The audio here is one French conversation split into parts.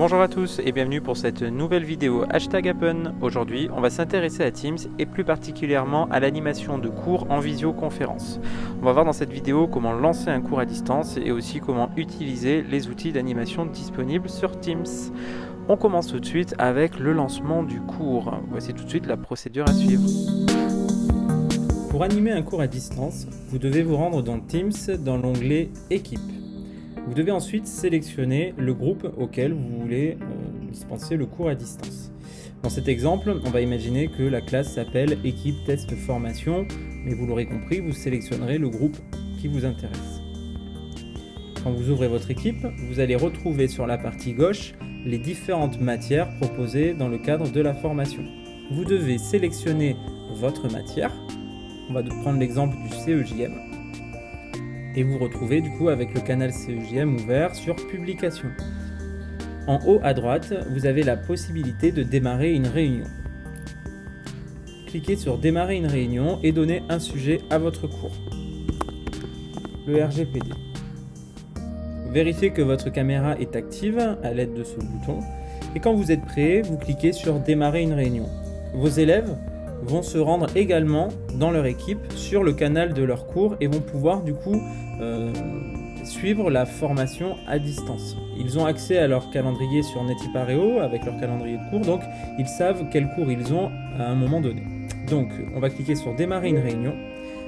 Bonjour à tous et bienvenue pour cette nouvelle vidéo #Happen. Aujourd'hui, on va s'intéresser à Teams et plus particulièrement à l'animation de cours en visioconférence. On va voir dans cette vidéo comment lancer un cours à distance et aussi comment utiliser les outils d'animation disponibles sur Teams. On commence tout de suite avec le lancement du cours. Voici tout de suite la procédure à suivre. Pour animer un cours à distance, vous devez vous rendre dans Teams dans l'onglet Équipe. Vous devez ensuite sélectionner le groupe auquel vous voulez dispenser le cours à distance. Dans cet exemple, on va imaginer que la classe s'appelle Équipe Test Formation, mais vous l'aurez compris, vous sélectionnerez le groupe qui vous intéresse. Quand vous ouvrez votre équipe, vous allez retrouver sur la partie gauche les différentes matières proposées dans le cadre de la formation. Vous devez sélectionner votre matière. On va prendre l'exemple du CEJM. Et vous retrouvez du coup avec le canal CEJM ouvert sur Publication. En haut à droite, vous avez la possibilité de démarrer une réunion. Cliquez sur Démarrer une réunion et donnez un sujet à votre cours. Le RGPD. Vérifiez que votre caméra est active à l'aide de ce bouton. Et quand vous êtes prêt, vous cliquez sur Démarrer une réunion. Vos élèves vont se rendre également dans leur équipe sur le canal de leur cours et vont pouvoir du coup suivre la formation à distance. Ils ont accès à leur calendrier sur Netipareo avec leur calendrier de cours, donc ils savent quel cours ils ont à un moment donné. Donc on va cliquer sur Démarrer une réunion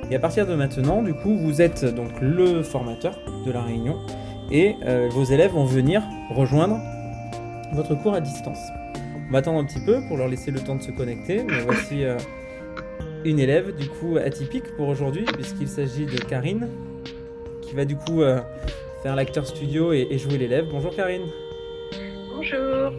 et à partir de maintenant, du coup, vous êtes donc le formateur de la réunion et vos élèves vont venir rejoindre votre cours à distance. On va attendre un petit peu pour leur laisser le temps de se connecter, mais voici une élève du coup atypique pour aujourd'hui puisqu'il s'agit de Karine qui va du coup faire l'acteur studio et jouer l'élève. Bonjour Karine. Bonjour.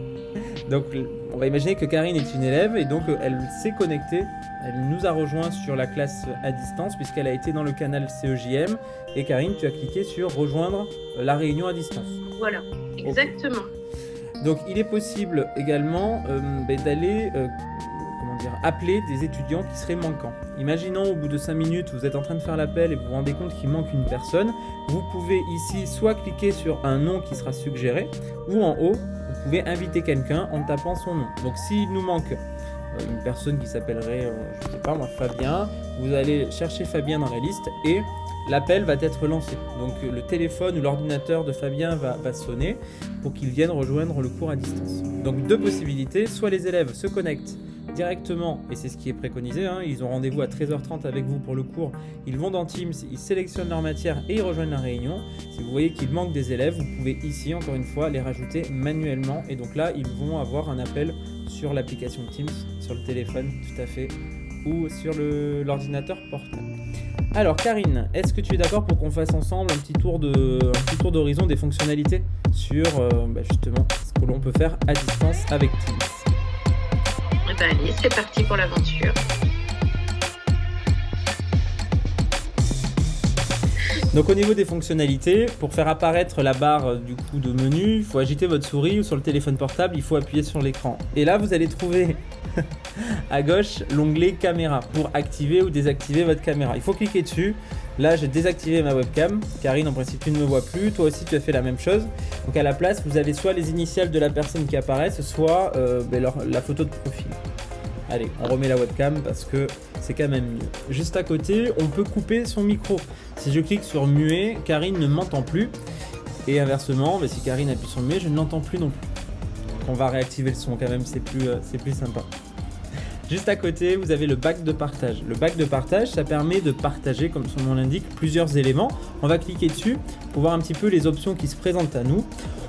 Donc on va imaginer que Karine est une élève et donc elle s'est connectée, elle nous a rejoint sur la classe à distance puisqu'elle a été dans le canal CEJM et Karine, tu as cliqué sur rejoindre la réunion à distance. Voilà, exactement. Okay. Donc il est possible également d'aller appeler des étudiants qui seraient manquants. Imaginons au bout de 5 minutes, vous êtes en train de faire l'appel et vous vous rendez compte qu'il manque une personne. Vous pouvez ici soit cliquer sur un nom qui sera suggéré ou en haut, vous pouvez inviter quelqu'un en tapant son nom. Donc s'il nous manque une personne qui s'appellerait, je ne sais pas moi, Fabien, vous allez chercher Fabien dans la liste et l'appel va être lancé. Donc le téléphone ou l'ordinateur de Fabien va sonner pour qu'il vienne rejoindre le cours à distance. Donc deux possibilités, soit les élèves se connectent directement, et c'est ce qui est préconisé, ils ont rendez-vous à 13h30 avec vous pour le cours, ils vont dans Teams, ils sélectionnent leur matière et ils rejoignent la réunion. Si vous voyez qu'il manque des élèves, vous pouvez ici encore une fois les rajouter manuellement et donc là ils vont avoir un appel sur l'application Teams, sur le téléphone tout à fait, ou sur l'ordinateur portable. Alors Karine, est-ce que tu es d'accord pour qu'on fasse ensemble un petit tour d'horizon des fonctionnalités sur justement ce que l'on peut faire à distance avec Teams? Allez, c'est parti pour l'aventure. Donc au niveau des fonctionnalités, pour faire apparaître la barre du coup de menu, il faut agiter votre souris ou sur le téléphone portable, il faut appuyer sur l'écran. Et là vous allez trouver à gauche l'onglet caméra pour activer ou désactiver votre caméra. Il faut cliquer dessus. Là j'ai désactivé ma webcam. Karine en principe tu ne me vois plus, toi aussi tu as fait la même chose. Donc à la place vous avez soit les initiales de la personne qui apparaissent, soit la photo de profil. Allez, on remet la webcam parce que c'est quand même mieux. Juste à côté, on peut couper son micro. Si je clique sur muet, Karine ne m'entend plus. Et inversement, si Karine appuie sur muet, je ne l'entends plus non plus. Donc on va réactiver le son quand même, c'est plus sympa. Juste à côté, vous avez le bac de partage. Le bac de partage, ça permet de partager, comme son nom l'indique, plusieurs éléments. On va cliquer dessus pour voir un petit peu les options qui se présentent à nous.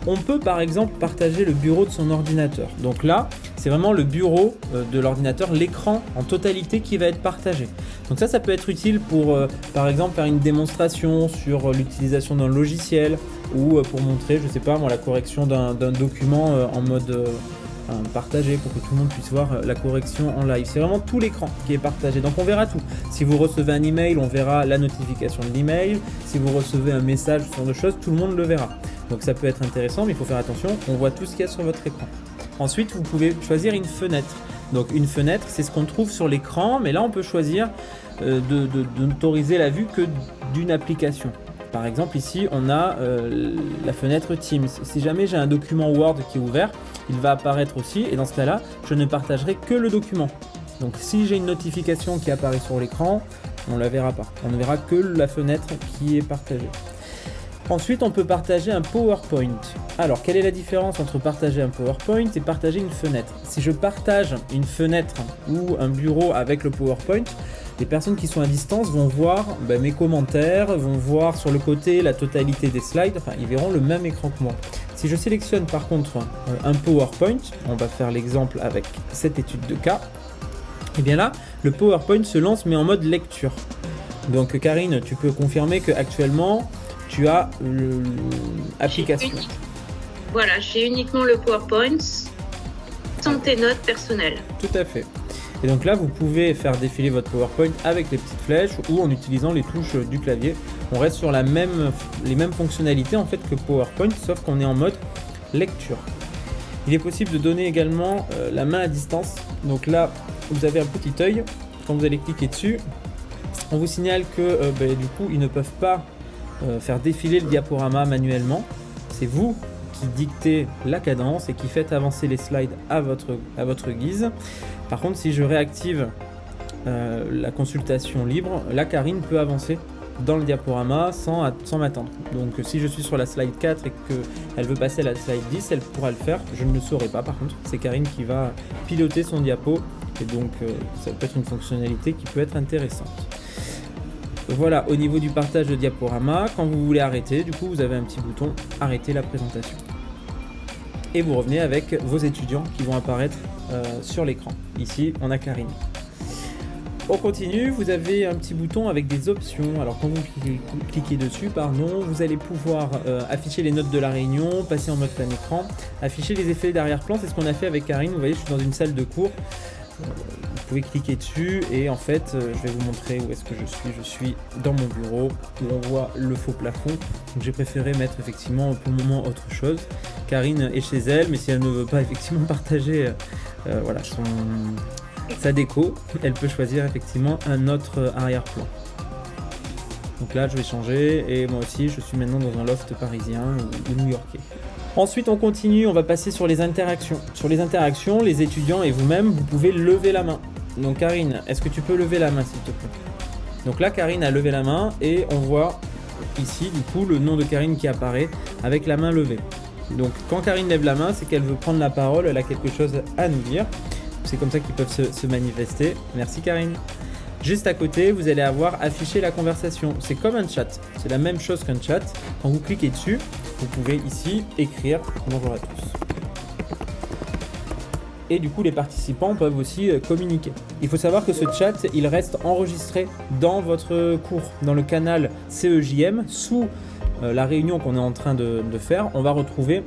On peut par exemple partager le bureau de son ordinateur. Donc là, c'est vraiment le bureau de l'ordinateur, l'écran en totalité qui va être partagé. Donc ça peut être utile pour par exemple faire une démonstration sur l'utilisation d'un logiciel ou pour montrer, je sais pas moi, la correction d'un document en mode partagé pour que tout le monde puisse voir la correction en live. C'est vraiment tout l'écran qui est partagé. Donc on verra tout. Si vous recevez un email, on verra la notification de l'email. Si vous recevez un message, ce genre de choses, tout le monde le verra. Donc ça peut être intéressant, mais il faut faire attention. On voit tout ce qu'il y a sur votre écran. Ensuite, vous pouvez choisir une fenêtre. Donc une fenêtre, c'est ce qu'on trouve sur l'écran, mais là on peut choisir de n'autoriser la vue que d'une application. Par exemple, ici, on a la fenêtre Teams. Si jamais j'ai un document Word qui est ouvert, il va apparaître aussi. Et dans ce cas-là, je ne partagerai que le document. Donc, si j'ai une notification qui apparaît sur l'écran, on ne la verra pas. On ne verra que la fenêtre qui est partagée. Ensuite, on peut partager un PowerPoint. Alors, quelle est la différence entre partager un PowerPoint et partager une fenêtre? Si je partage une fenêtre ou un bureau avec le PowerPoint, les personnes qui sont à distance vont voir mes commentaires, vont voir sur le côté la totalité des slides, enfin, ils verront le même écran que moi. Si je sélectionne par contre un PowerPoint, on va faire l'exemple avec cette étude de cas, et bien là, le PowerPoint se lance mais en mode lecture. Donc Karine, tu peux confirmer qu'actuellement, tu as l'application. Voilà, j'ai uniquement le PowerPoint sans tes notes personnelles. Tout à fait. Et donc là, vous pouvez faire défiler votre PowerPoint avec les petites flèches ou en utilisant les touches du clavier. On reste sur les mêmes fonctionnalités en fait que PowerPoint, sauf qu'on est en mode lecture. Il est possible de donner également la main à distance. Donc là, vous avez un petit œil. Quand vous allez cliquer dessus, on vous signale que du coup, ils ne peuvent pas faire défiler le diaporama manuellement. C'est vous qui dictez la cadence et qui faites avancer les slides à votre guise. Par contre, si je réactive la consultation libre, la Karine peut avancer dans le diaporama sans m'attendre. Donc si je suis sur la slide 4 et qu'elle veut passer à la slide 10, elle pourra le faire. Je ne le saurai pas par contre. C'est Karine qui va piloter son diapo et donc ça peut être une fonctionnalité qui peut être intéressante. Voilà, au niveau du partage de diaporama, quand vous voulez arrêter, du coup vous avez un petit bouton arrêter la présentation. Et vous revenez avec vos étudiants qui vont apparaître sur l'écran. Ici, on a Karine. On continue, vous avez un petit bouton avec des options. Alors quand vous cliquez dessus, vous allez pouvoir afficher les notes de la réunion, passer en mode plein écran, afficher les effets d'arrière-plan. C'est ce qu'on a fait avec Karine. Vous voyez, je suis dans une salle de cours. Vous pouvez cliquer dessus et en fait, je vais vous montrer où est-ce que je suis. Je suis dans mon bureau où on voit le faux plafond. Donc j'ai préféré mettre effectivement pour le moment autre chose. Karine est chez elle, mais si elle ne veut pas effectivement partager sa déco, elle peut choisir effectivement un autre arrière-plan. Donc là, je vais changer et moi aussi, je suis maintenant dans un loft parisien ou new-yorkais. Ensuite, on continue, on va passer sur les interactions. Sur les interactions, les étudiants et vous-même, vous pouvez lever la main. Donc Karine, est-ce que tu peux lever la main s'il te plaît? Donc là, Karine a levé la main et on voit ici du coup le nom de Karine qui apparaît avec la main levée. Donc quand Karine lève la main, c'est qu'elle veut prendre la parole, elle a quelque chose à nous dire. C'est comme ça qu'ils peuvent se manifester. Merci Karine. Juste à côté, vous allez avoir affiché la conversation. C'est comme un chat. C'est la même chose qu'un chat. Quand vous cliquez dessus, vous pouvez ici écrire bonjour à tous. Et du coup, les participants peuvent aussi communiquer. Il faut savoir que ce chat, il reste enregistré dans votre cours, dans le canal CEJM. Sous la réunion qu'on est en train de faire, on va retrouver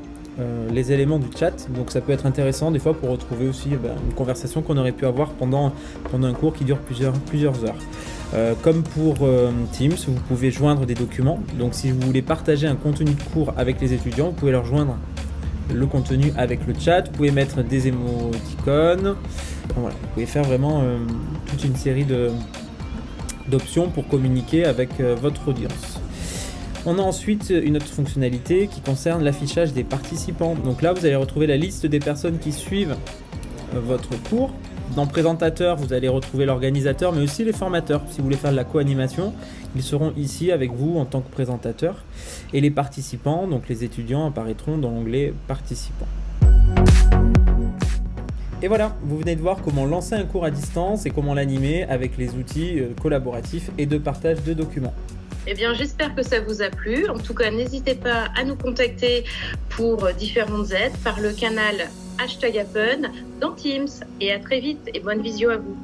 les éléments du chat. Donc ça peut être intéressant des fois pour retrouver aussi une conversation qu'on aurait pu avoir pendant un cours qui dure plusieurs heures. Comme pour Teams, vous pouvez joindre des documents. Donc si vous voulez partager un contenu de cours avec les étudiants, vous pouvez leur joindre le contenu avec le chat. Vous pouvez mettre des émoticônes. Voilà, vous pouvez faire vraiment toute une série d'options pour communiquer avec votre audience. On a ensuite une autre fonctionnalité qui concerne l'affichage des participants. Donc là, vous allez retrouver la liste des personnes qui suivent votre cours. Dans présentateur, vous allez retrouver l'organisateur, mais aussi les formateurs. Si vous voulez faire de la co-animation, ils seront ici avec vous en tant que présentateurs. Et les participants, donc les étudiants, apparaîtront dans l'onglet participants. Et voilà, vous venez de voir comment lancer un cours à distance et comment l'animer avec les outils collaboratifs et de partage de documents. Eh bien, j'espère que ça vous a plu. En tout cas, n'hésitez pas à nous contacter pour différentes aides par le canal #Appen dans Teams. Et à très vite et bonne visio à vous.